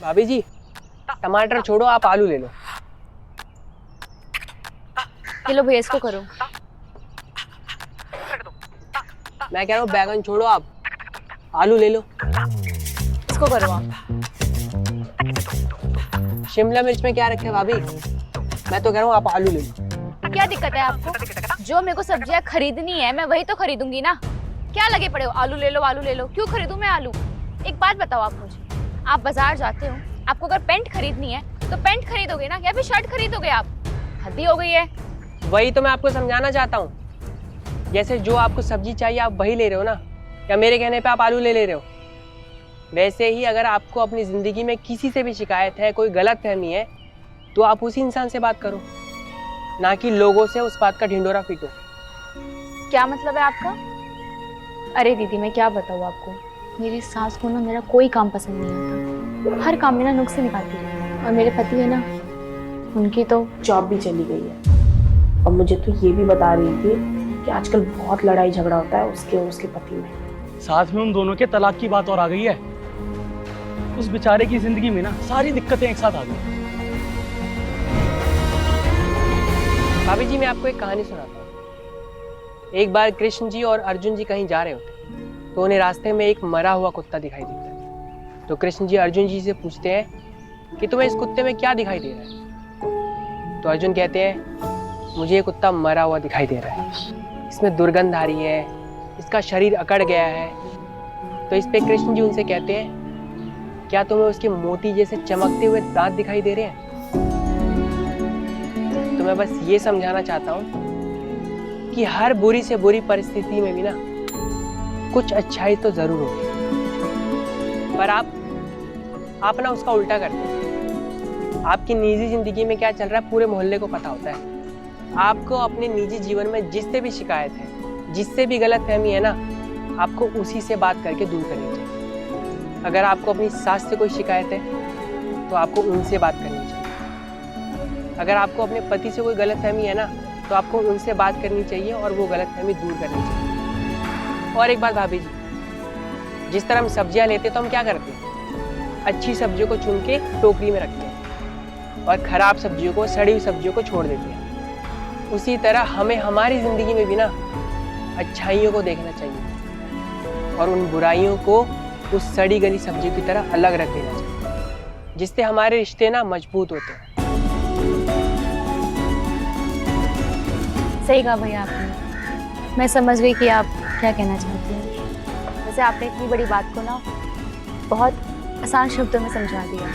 भाभी जी, टमाटर छोड़ो, आप आलू ले लो। ये लो भैया, इसको करो। मैं कह रहा हूँ बैगन छोड़ो, आप आलू ले लो। इसको करो आप। शिमला मिर्च में क्या रखे है भाभी? मैं तो कह रहा हूँ आप आलू ले लो। क्या दिक्कत है आपको? जो मेरे को सब्जियां खरीदनी है मैं वही तो खरीदूंगी ना। क्या लगे पड़े हो, आलू ले लो आलू ले लो। क्यों खरीदूं मैं आलू? एक बात बताओ आप मुझे, आप बाजार जाते हो, आपको अगर पैंट खरीदनी है तो पैंट खरीदोगे ना, या फिर शर्ट खरीदोगे? आप हद ही हो गई है। वही तो मैं आपको समझाना चाहता हूँ। जैसे जो आपको सब्जी चाहिए आप वही ले रहे हो ना, या मेरे कहने पे आप आलू ले रहे हो? वैसे ही अगर आपको अपनी जिंदगी में किसी से भी शिकायत है, कोई गलत फहमी है, तो आप उसी इंसान से बात करो, ना कि लोगों से उस बात का ढिंडोरा पीटो। क्या मतलब है आपका? अरे दीदी, मैं क्या बताऊँ आपको, मेरी सास को ना मेरा कोई काम पसंद नहीं आता। हर काम में ना नुक्स निकालती है। और मेरे पति है ना, उनकी तो जॉब भी चली गई है। और मुझे तो ये भी बता रही थी कि आजकल बहुत लड़ाई झगड़ा होता है उसके और उसके पति में। साथ में उन दोनों के तलाक की बात और आ गई है। उस बेचारे की जिंदगी में ना सारी दिक्कतें एक साथ आ गई। भाभी जी, मैं आपको एक कहानी सुनाता हूँ। एक बार कृष्ण जी और अर्जुन जी कहीं जा रहे होते, तो उन्हें रास्ते में एक मरा हुआ कुत्ता दिखाई देता है। तो कृष्ण जी अर्जुन जी से पूछते हैं कि तुम्हें इस कुत्ते में क्या दिखाई दे रहा है? तो अर्जुन कहते हैं, मुझे ये कुत्ता मरा हुआ दिखाई दे रहा है, इसमें दुर्गंध आ रही है, इसका शरीर अकड़ गया है। तो इस पे कृष्ण जी उनसे कहते हैं, क्या तुम्हें उसके मोती जैसे चमकते हुए दांत दिखाई दे रहे हैं? तो मैं बस ये समझाना चाहता हूँ कि हर बुरी से बुरी परिस्थिति में भी ना कुछ अच्छाई तो जरूर होगी, पर आप ना उसका उल्टा करते हैं। आपकी निजी जिंदगी में क्या चल रहा है पूरे मोहल्ले को पता होता है। आपको अपने निजी जीवन में जिससे भी शिकायत है, जिससे भी गलत फहमी है ना, आपको उसी से बात करके दूर करनी चाहिए। अगर आपको अपनी सास से कोई शिकायत है तो आपको उनसे बात करनी चाहिए। अगर आपको अपने पति से कोई गलत फहमी है ना, तो आपको उनसे बात करनी चाहिए और वो गलत फहमी दूर करनी चाहिए। और एक बात भाभी जी, जिस तरह हम सब्जियां लेते तो हम क्या करते हैं? अच्छी सब्जियों को चुन के टोकरी में रखते हैं और खराब सब्जियों को, सड़ी हुई सब्जियों को छोड़ देते हैं। उसी तरह हमें हमारी जिंदगी में भी ना अच्छाइयों को देखना चाहिए और उन बुराइयों को उस सड़ी गली सब्जियों की तरह अलग रख देना चाहिए, जिससे हमारे रिश्ते ना मजबूत होते हैं। सही कहा भैया आपने। मैं समझ गई कि आप क्या कहना चाहती हैं। वैसे आपने इतनी बड़ी बात को ना बहुत आसान शब्दों में समझा दिया।